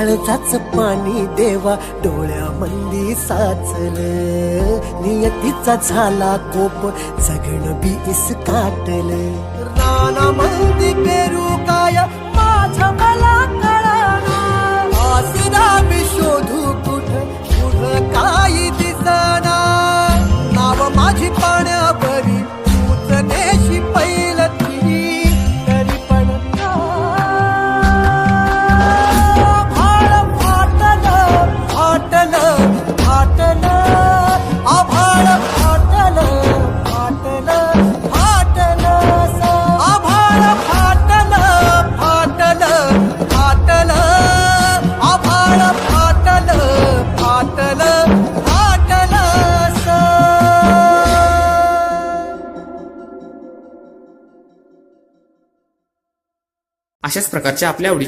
काळजाच पाणी देवा डोळ्यामंदी साचलं, नियतीचा झाला कोप जगणं बी इसकाटलं. रानामंदी पेरू काय माझ्या मला कळना, आसरा मी शोधू कुठ कुठ काही दिसना. नाव माझी पाण्यावरी उचनेशी पहिलं ती तरी पण आभाळ फाटलं फाटलं फाटलं, आभाळ फाटलं फाटलं फाटलं, आभाळ फाटलं फाटलं फाटलं, आभाळ फाटलं फाटलं फाटलं. अशाच प्रकारच्या आपल्या आवडीच्या